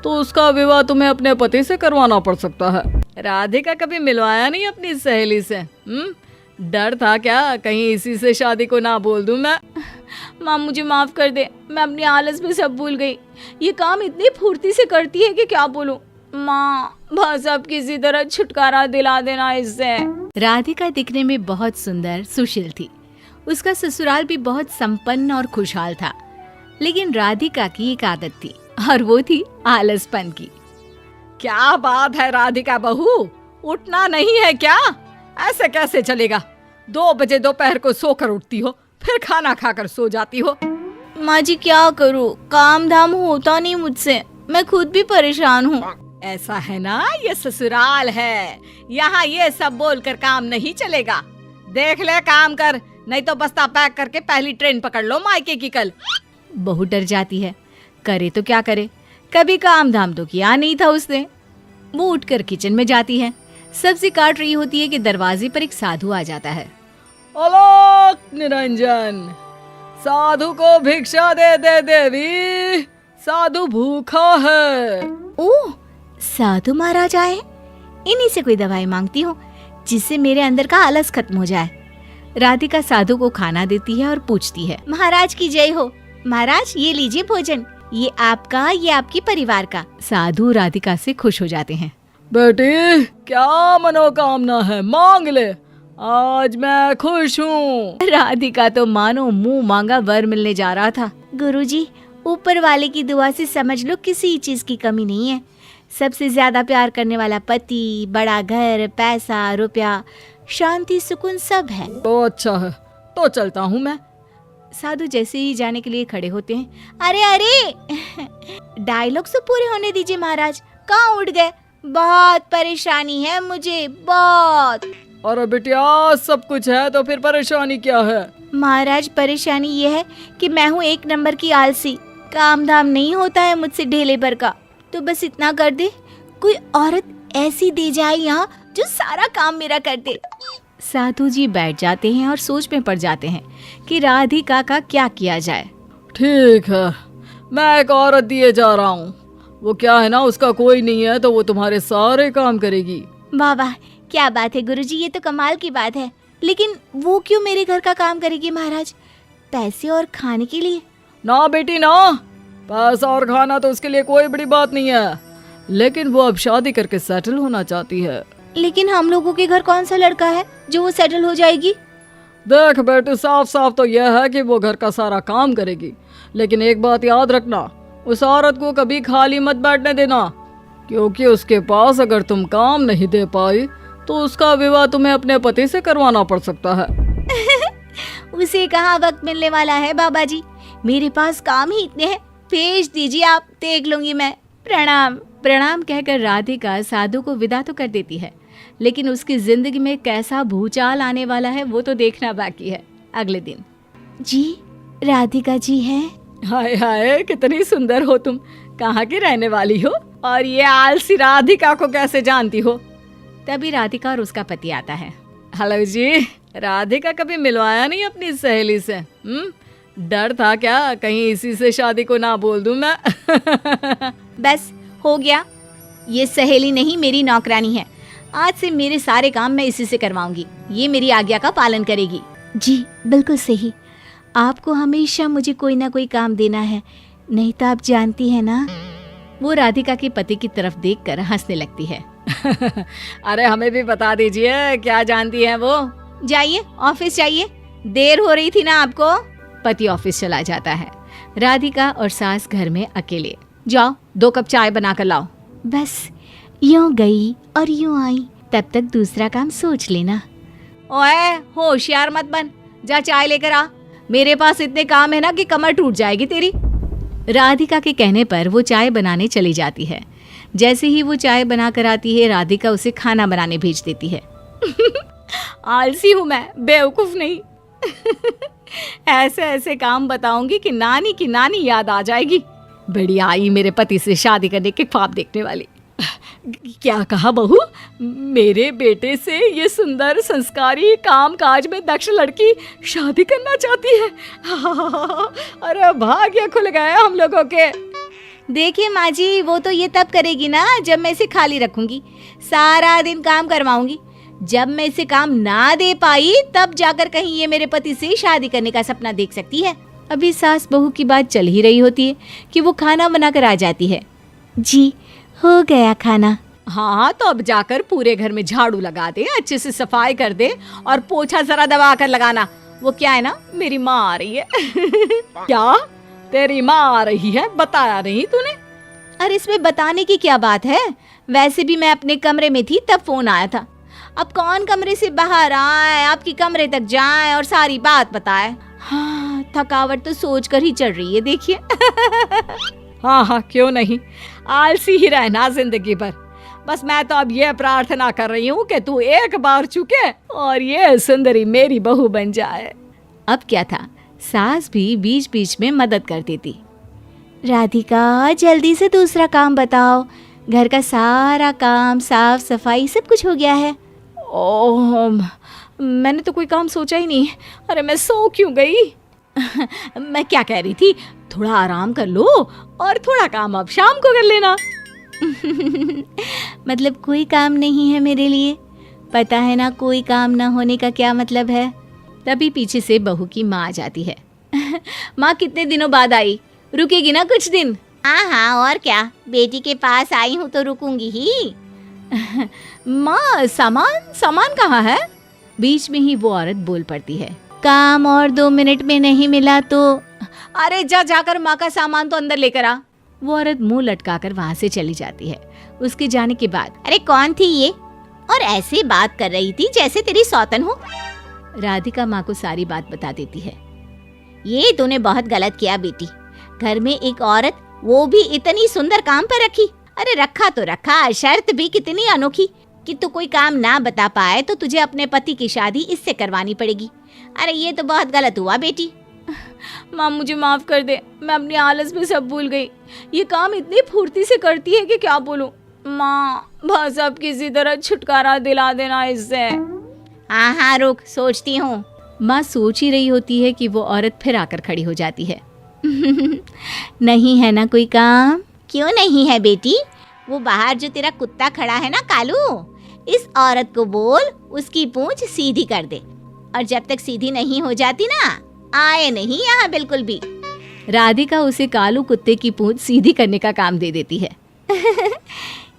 तो उसका विवाह तुम्हें अपने पति से करवाना पड़ सकता है। राधिका कभी मिलवाया नहीं अपनी सहेली से? डर था क्या कहीं इसी से शादी को ना बोल दूं मैं? माँ मुझे माफ कर दे, मैं अपनी आलस में सब भूल गई। ये काम इतनी फुर्ती से करती है कि क्या बोलूं। माँ बस अब किसी तरह छुटकारा दिला देना इससे। राधिका दिखने में बहुत सुंदर सुशील थी। उसका ससुराल भी बहुत संपन्न और खुशहाल था। लेकिन राधिका की एक आदत थी और वो थी आलसपन की। क्या बात है राधिका बहू, उठना नहीं है क्या? ऐसे कैसे चलेगा? 2 बजे दोपहर को सोकर उठती हो, फिर खाना खाकर सो जाती हो। माँ जी क्या करूँ, काम धाम होता नहीं मुझसे, मैं खुद भी परेशान हूँ। ऐसा है ना, ये ससुराल है, यहाँ ये सब बोलकर काम नहीं चलेगा। देख ले काम कर, नहीं तो बस्ता पैक करके पहली ट्रेन पकड़ लो मायके की कल। बहू डर जाती है, करे तो क्या करे, कभी काम धाम तो किया नहीं था उसने। वो उठकर किचन में जाती है, सब्जी काट रही होती है कि दरवाजे पर एक साधु आ जाता है। अलग निरंजन, साधु को भिक्षा दे दे देवी, साधु भूखा है। ओह साधु महाराज आए, इन्हीं से कोई दवाई मांगती हूँ जिससे मेरे अंदर का आलस खत्म हो जाए। राधिका साधु को खाना देती है और पूछती है, महाराज की जय हो। महाराज ये लीजिए भोजन, ये आपका, ये आपकी परिवार का। साधु राधिका से खुश हो जाते हैं। बेटी क्या मनोकामना है, मांग ले, आज मैं खुश हूँ। राधिका तो मानो मुंह मांगा वर मिलने जा रहा था। गुरुजी ऊपर वाले की दुआ से समझ लो किसी चीज की कमी नहीं है। सबसे ज्यादा प्यार करने वाला पति, बड़ा घर, पैसा, रुपया, शांति, सुकून सब है। तो अच्छा है, तो चलता हूँ मैं। साधु जैसे ही जाने के लिए खड़े होते हैं। अरे अरे डायलॉग तो पूरे होने दीजिए महाराज, कहाँ उठ गए? बहुत परेशानी है मुझे, बहुत। अरे बिटिया सब कुछ है तो फिर परेशानी क्या है? महाराज परेशानी ये है कि मैं हूँ 1 नंबर की आलसी, काम धाम नहीं होता है मुझसे ढेले भर का। तो बस इतना कर दे, कोई औरत ऐसी दे जाए यहाँ जो सारा काम मेरा कर दे। साधु जी बैठ जाते हैं और सोच में पड़ जाते हैं कि राधिका का क्या किया जाए। ठीक है, मैं एक औरत दिए जा रहा हूँ। वो क्या है ना, उसका कोई नहीं है तो वो तुम्हारे सारे काम करेगी। वाह वाह क्या बात है गुरुजी, ये तो कमाल की बात है। लेकिन वो क्यों मेरे घर का काम करेगी महाराज? पैसे और खाने के लिए? ना बेटी ना, पैसा और खाना तो उसके लिए कोई बड़ी बात नहीं है, लेकिन वो अब शादी करके सेटल होना चाहती है। लेकिन हम लोगों के घर कौन सा लड़का है जो वो सेटल हो जाएगी? देख बेटे, साफ साफ तो यह है कि वो घर का सारा काम करेगी, लेकिन एक बात याद रखना, उस औरत को कभी खाली मत बैठने देना, क्योंकि उसके पास अगर तुम काम नहीं दे पाई तो उसका विवाह तुम्हें अपने पति से करवाना पड़ सकता है। उसे कहाँ वक्त मिलने वाला है बाबा जी, मेरे पास काम ही इतने हैं। भेज दीजिए आप, देख लूंगी मैं। प्रणाम। प्रणाम कहकर राधिका साधु को विदा तो कर देती है, लेकिन उसकी जिंदगी में कैसा भूचाल आने वाला है वो तो देखना बाकी है। अगले दिन जी राधिका जी है। हाय हाय कितनी सुंदर हो तुम, कहाँ की रहने वाली हो और ये आलसी राधिका को कैसे जानती हो? तभी राधिका और उसका पति आता है। हेलो जी, राधिका कभी मिलवाया नहीं अपनी सहेली से? डर था क्या कहीं इसी से शादी को ना बोल दूं मैं? बस हो गया, ये सहेली नहीं मेरी नौकरानी है। आज से मेरे सारे काम मैं इसी से करवाऊंगी, ये मेरी आज्ञा का पालन करेगी। जी बिल्कुल सही, आपको हमेशा मुझे कोई ना कोई काम देना है, नहीं तो आप जानती है ना। वो राधिका के पति की तरफ देखकर हंसने लगती है। अरे हमें भी बता दीजिए, क्या जानती है वो? जाइए ऑफिस जाइए, देर हो रही थी ना आपको। पति ऑफिस चला जाता है। राधिका और सास घर में अकेले। जाओ 2 कप चाय बनाकर लाओ। बस यूं गई और यूं आई, तब तक दूसरा काम सोच लेना। ओए होशियार मत बन, जा चाय लेकर आ, मेरे पास इतने काम है ना कि कमर टूट जाएगी तेरी। राधिका के कहने पर वो चाय बनाने चली जाती है। जैसे ही वो चाय बनाकर आती है, राधिका उसे खाना बनाने भेज देती है। आलसी हूँ मैं, बेवकूफ नहीं। ऐसे ऐसे काम बताऊंगी कि नानी की नानी याद आ जाएगी। बड़ी आई मेरे पति से शादी करने के ख्वाब देखने वाली। क्या कहा बहू? मेरे बेटे से ये सुंदर संस्कारी काम काज में दक्ष लड़की शादी करना चाहती है। अरे भाग्य खुल गए हम लोगों के। देखिए माँ जी, वो तो ये तब करेगी ना जब मैं इसे खाली रखूंगी, सारा दिन काम करवाऊंगी। जब मैं इसे काम ना दे पाई तब जाकर कहीं ये मेरे पति से शादी करने का सपना देख सकती है। अभी सास बहू की बात चल ही रही होती है कि वो खाना बनाकर आ जाती है। जी, हो गया खाना। हाँ, तो अब जाकर पूरे घर में झाड़ू लगा दे, अच्छे से सफाई कर दे और पोछा जरा दबा कर लगाना। वो क्या है ना, मेरी माँ आ रही है। क्या तेरी माँ आ रही है, बताया नहीं तूने? अरे इसमें बताने की क्या बात है, वैसे भी मैं अपने कमरे में थी तब फोन आया था। अब कौन कमरे से बाहर आए, आपके कमरे तक जाए और सारी बात बताए। हाँ, थकावट तो सोच कर ही चढ़ रही है, देखिए। हाँ हाँ, क्यों नहीं, आलसी ही रहना जिंदगी भर। बस मैं तो अब ये प्रार्थना कर रही हूँ कि तू एक बार चुके और ये सुंदरी मेरी बहू बन जाए। अब क्या था, सास भी बीच बीच में मदद कर देती। राधिका, जल्दी से दूसरा काम बताओ। घर का सारा काम, साफ सफाई सब कुछ हो गया है। ओह, मैंने तो कोई काम सोचा ही नहीं। अरे मैं सो क्यों गई? मैं क्या कह रही थी, थोड़ा आराम कर लो और थोड़ा काम अब शाम को कर लेना। मतलब कोई काम नहीं है मेरे लिए? पता है ना कोई काम ना होने का क्या मतलब है। तभी पीछे से बहू की माँ आ जाती है। माँ कितने दिनों बाद आई, रुकेगी ना कुछ दिन? हाँ हाँ, और क्या, बेटी के पास आई हूँ तो रुकूंगी ही। माँ, सामान कहाँ है? बीच में ही वो औरत बोल पड़ती है। काम और 2 मिनट में नहीं मिला तो? अरे जाकर माँ का सामान तो अंदर लेकर आ। वो औरत मुंह लटकाकर वहां से चली जाती है। उसके जाने के बाद, अरे कौन थी ये, और ऐसे बात कर रही थी जैसे तेरी सौतन हो। राधिका माँ को सारी बात बता देती है। ये तूने बहुत गलत किया बेटी, घर में एक औरत, वो भी इतनी सुंदर काम पर रखी। अरे रखा तो रखा, शर्त भी कितनी अनोखी कि तू कोई काम ना बता पाए तो तुझे अपने पति की शादी इससे करवानी पड़ेगी। अरे ये तो बहुत गलत हुआ बेटी। माँ मुझे माफ कर दे, मैं अपनी आलस में सब भूल गई। ये काम इतनी फुर्ती से करती है कि क्या बोलूं। माँ, बस अब किसी तरह छुटकारा दिला देना इससे। हाँ हाँ, रुक, सोचती हूँ। माँ सोच ही रही होती है कि वो औरत फिर आकर खड़ी हो जाती है। नहीं है ना कोई काम? क्यों नहीं है बेटी, वो बाहर जो तेरा कुत्ता खड़ा है ना कालू, इस औरत को बोल उसकी पूंछ सीधी कर दे, और जब तक सीधी नहीं हो जाती ना, आए नहीं यहाँ बिल्कुल भी। राधिका उसे कालू कुत्ते की पूंछ सीधी करने का काम दे देती है।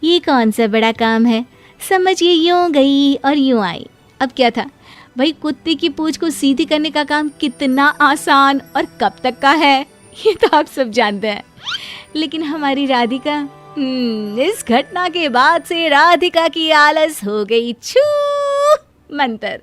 ये कौन सा बड़ा काम है, समझिए यूं गई और यूं आई। अब क्या था भाई, कुत्ते की पूंछ को सीधी करने का काम कितना आसान और कब तक का है ये तो आप सब जानते हैं। लेकिन हमारी राधिका, इस घटना के बाद से राधिका की आलस हो गई छू मंतर।